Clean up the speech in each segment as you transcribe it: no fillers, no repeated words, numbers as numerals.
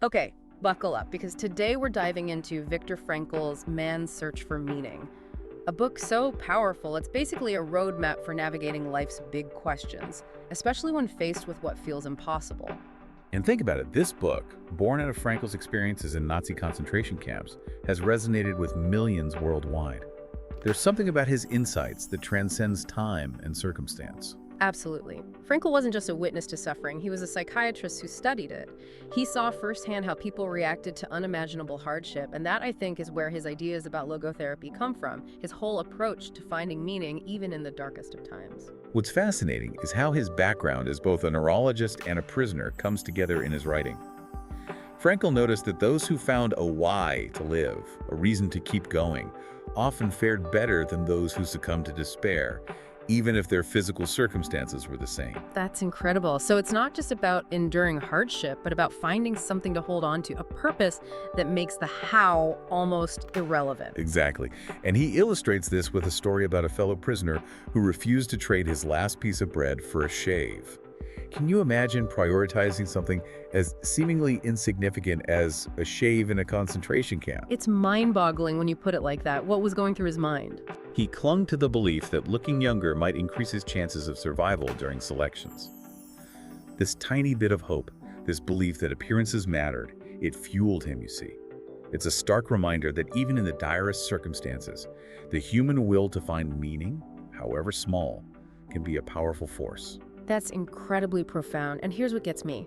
Okay, buckle up, because today we're diving into Viktor Frankl's Man's Search for Meaning, a book so powerful it's basically a roadmap for navigating life's big questions, especially when faced with what feels impossible. And think about it, this book, born out of Frankl's experiences in Nazi concentration camps, has resonated with millions worldwide. There's something about his insights that transcends time and circumstance. Absolutely. Frankl wasn't just a witness to suffering, he was a psychiatrist who studied it. He saw firsthand how people reacted to unimaginable hardship, and that, I think, is where his ideas about logotherapy come from, his whole approach to finding meaning even in the darkest of times. What's fascinating is how his background as both a neurologist and a prisoner comes together in his writing. Frankl noticed that those who found a why to live, a reason to keep going, often fared better than those who succumbed to despair, even if their physical circumstances were the same. That's incredible. So it's not just about enduring hardship, but about finding something to hold on to, a purpose that makes the how almost irrelevant. Exactly. And he illustrates this with a story about a fellow prisoner who refused to trade his last piece of bread for a shave. Can you imagine prioritizing something as seemingly insignificant as a shave in a concentration camp? It's mind-boggling when you put it like that. What was going through his mind? He clung to the belief that looking younger might increase his chances of survival during selections. This tiny bit of hope, this belief that appearances mattered, it fueled him, you see. It's a stark reminder that even in the direst circumstances, the human will to find meaning, however small, can be a powerful force. That's incredibly profound, and here's what gets me.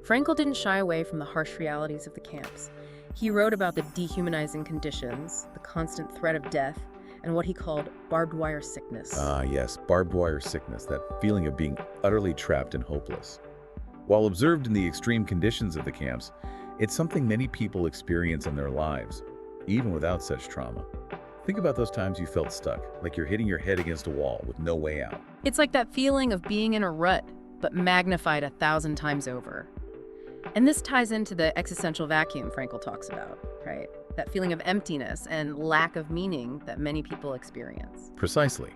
Frankl didn't shy away from the harsh realities of the camps. He wrote about the dehumanizing conditions, the constant threat of death, and what he called barbed wire sickness. Ah, yes, barbed wire sickness, that feeling of being utterly trapped and hopeless. While observed in the extreme conditions of the camps, it's something many people experience in their lives, even without such trauma. Think about those times you felt stuck, like you're hitting your head against a wall with no way out. It's like that feeling of being in a rut, but magnified 1,000 times over. And this ties into the existential vacuum Frankl talks about, right? That feeling of emptiness and lack of meaning that many people experience. Precisely.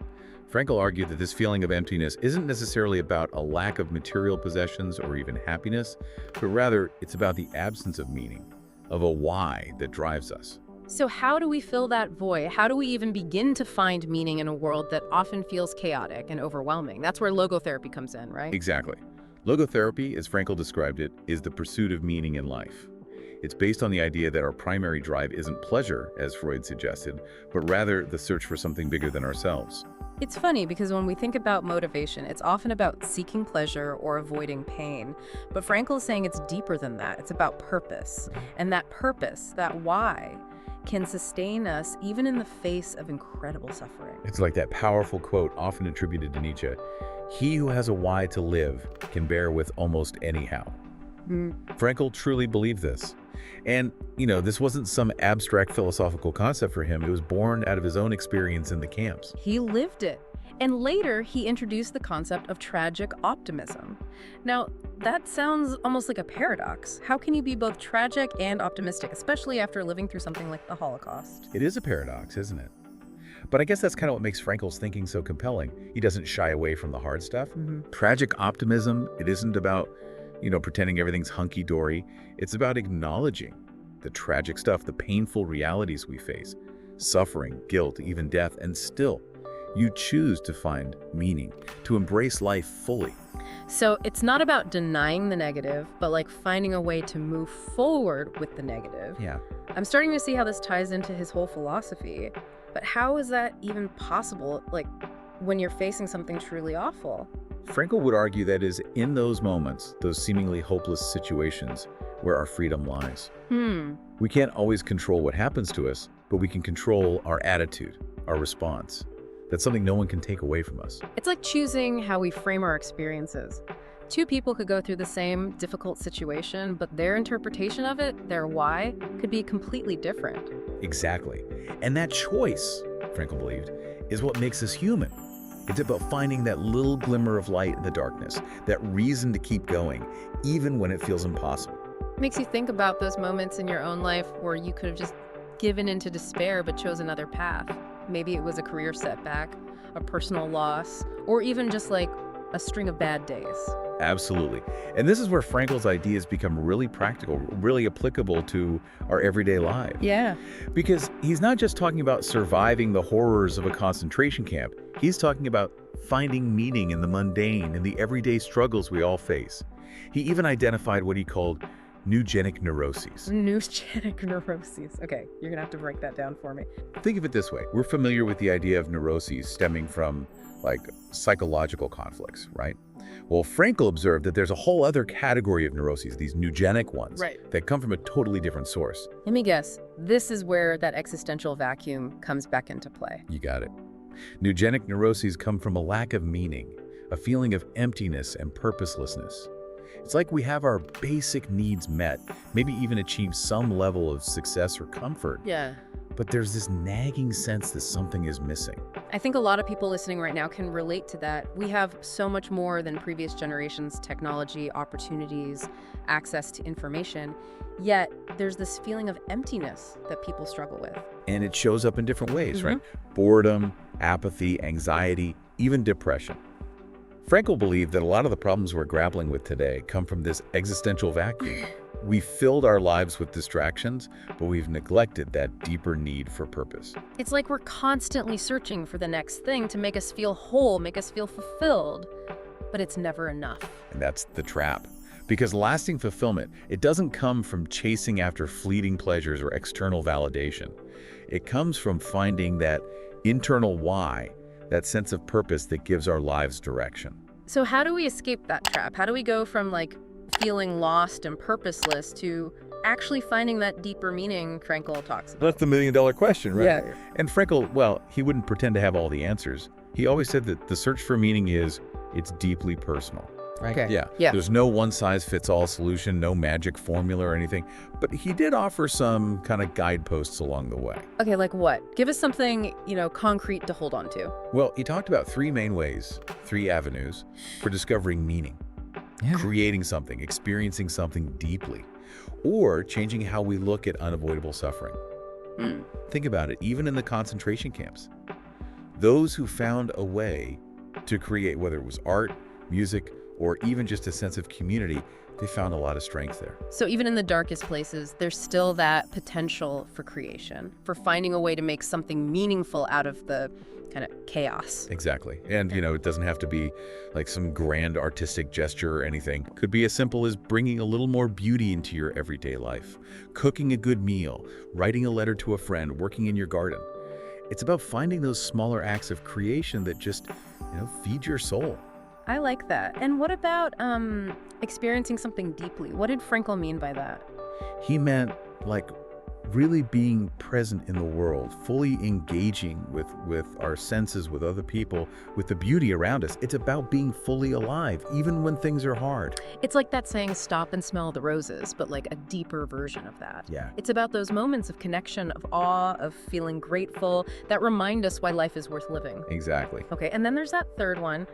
Frankl argued that this feeling of emptiness isn't necessarily about a lack of material possessions or even happiness, but rather it's about the absence of meaning, of a why that drives us. So how do we fill that void? How do we even begin to find meaning in a world that often feels chaotic and overwhelming? That's where logotherapy comes in, right? Exactly. Logotherapy, as Frankl described it, is the pursuit of meaning in life. It's based on the idea that our primary drive isn't pleasure, as Freud suggested, but rather the search for something bigger than ourselves. It's funny because when we think about motivation, it's often about seeking pleasure or avoiding pain. But Frankl is saying it's deeper than that. It's about purpose. And that purpose, that why, can sustain us even in the face of incredible suffering. It's like that powerful quote often attributed to Nietzsche, "He who has a why to live can bear with almost anyhow." Frankl truly believed this. And, this wasn't some abstract philosophical concept for him. It was born out of his own experience in the camps. He lived it. And later, he introduced the concept of tragic optimism. Now, that sounds almost like a paradox. How can you be both tragic and optimistic, especially after living through something like the Holocaust? It is a paradox, isn't it? But I guess that's kind of what makes Frankl's thinking so compelling. He doesn't shy away from the hard stuff. Tragic optimism, it isn't about, pretending everything's hunky-dory. It's about acknowledging the tragic stuff, the painful realities we face, suffering, guilt, even death, and still, you choose to find meaning, to embrace life fully. So it's not about denying the negative, but like finding a way to move forward with the negative. Yeah. I'm starting to see how this ties into his whole philosophy. But how is that even possible, like, when you're facing something truly awful? Frankl would argue that it is in those moments, those seemingly hopeless situations, where our freedom lies. We can't always control what happens to us, but we can control our attitude, our response. That's something no one can take away from us. It's like choosing how we frame our experiences. Two people could go through the same difficult situation, but their interpretation of it, their why, could be completely different. Exactly. And that choice, Frankl believed, is what makes us human. It's about finding that little glimmer of light in the darkness, that reason to keep going, even when it feels impossible. Makes you think about those moments in your own life where you could have just given into despair but chose another path. Maybe it was a career setback, a personal loss, or even just like a string of bad days. Absolutely. And this is where Frankl's ideas become really practical, really applicable to our everyday lives. Yeah. Because he's not just talking about surviving the horrors of a concentration camp. He's talking about finding meaning in the mundane, in the everyday struggles we all face. He even identified what he called neurogenic neuroses. Neurogenic neuroses. Okay, you're gonna have to break that down for me. Think of it this way. We're familiar with the idea of neuroses stemming from, like, psychological conflicts, right? Well, Frankl observed that there's a whole other category of neuroses, these neurogenic ones, that come from a totally different source. Let me guess. This is where that existential vacuum comes back into play. You got it. Neurogenic neuroses come from a lack of meaning, a feeling of emptiness and purposelessness. It's like we have our basic needs met, maybe even achieve some level of success or comfort. Yeah. But there's this nagging sense that something is missing. I think a lot of people listening right now can relate to that. We have so much more than previous generations: technology, opportunities, access to information. Yet there's this feeling of emptiness that people struggle with. And it shows up in different ways, right? Boredom, apathy, anxiety, even depression. Frankl believed that a lot of the problems we're grappling with today come from this existential vacuum. We filled our lives with distractions, but we've neglected that deeper need for purpose. It's like we're constantly searching for the next thing to make us feel whole, make us feel fulfilled, but it's never enough. And that's the trap. Because lasting fulfillment, it doesn't come from chasing after fleeting pleasures or external validation. It comes from finding that internal why, that sense of purpose that gives our lives direction. So how do we escape that trap? How do we go from, like, feeling lost and purposeless to actually finding that deeper meaning Frankl talks about? That's the million-dollar question, right? Yeah. And Frankl, well, he wouldn't pretend to have all the answers. He always said that the search for meaning it's deeply personal. Right. Okay. Yeah. There's no one-size-fits-all solution, no magic formula or anything. But he did offer some kind of guideposts along the way. Okay, like what? Give us something, concrete to hold on to. Well, he talked about 3 main ways, 3 avenues for discovering meaning. Creating something, experiencing something deeply, or changing how we look at unavoidable suffering. Think about it, even in the concentration camps. Those who found a way to create, whether it was art, music, or even just a sense of community, they found a lot of strength there. So even in the darkest places, there's still that potential for creation, for finding a way to make something meaningful out of the kind of chaos. Exactly. And, it doesn't have to be like some grand artistic gesture or anything. It could be as simple as bringing a little more beauty into your everyday life, cooking a good meal, writing a letter to a friend, working in your garden. It's about finding those smaller acts of creation that just, feed your soul. I like that. And what about experiencing something deeply? What did Frankl mean by that? He meant, like, really being present in the world, fully engaging with our senses, with other people, with the beauty around us. It's about being fully alive, even when things are hard. It's like that saying, stop and smell the roses, but like a deeper version of that. Yeah. It's about those moments of connection, of awe, of feeling grateful, that remind us why life is worth living. Exactly. Okay, and then there's that third one.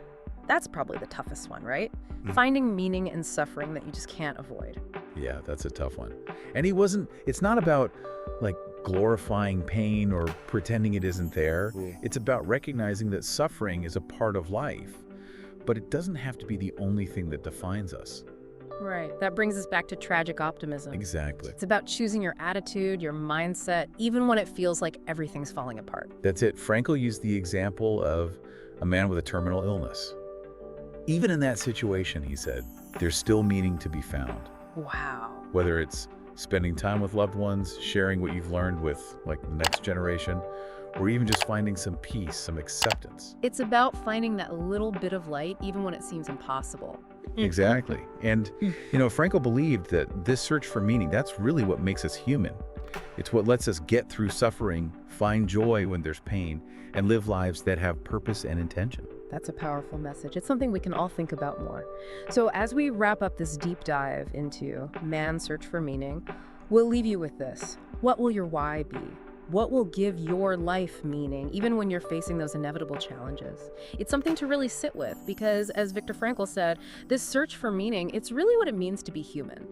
That's probably the toughest one, right? Finding meaning in suffering that you just can't avoid. Yeah, that's a tough one. And it's not about, like, glorifying pain or pretending it isn't there. It's about recognizing that suffering is a part of life, but it doesn't have to be the only thing that defines us. Right. That brings us back to tragic optimism. Exactly. It's about choosing your attitude, your mindset, even when it feels like everything's falling apart. That's it. Frankl used the example of a man with a terminal illness. Even in that situation, he said, there's still meaning to be found. Wow. Whether it's spending time with loved ones, sharing what you've learned with, like, the next generation, or even just finding some peace, some acceptance. It's about finding that little bit of light, even when it seems impossible. Exactly. And, Frankl believed that this search for meaning, that's really what makes us human. It's what lets us get through suffering, find joy when there's pain, and live lives that have purpose and intention. That's a powerful message. It's something we can all think about more. So as we wrap up this deep dive into man's search for meaning, we'll leave you with this. What will your why be? What will give your life meaning, even when you're facing those inevitable challenges? It's something to really sit with because, as Viktor Frankl said, this search for meaning, it's really what it means to be human.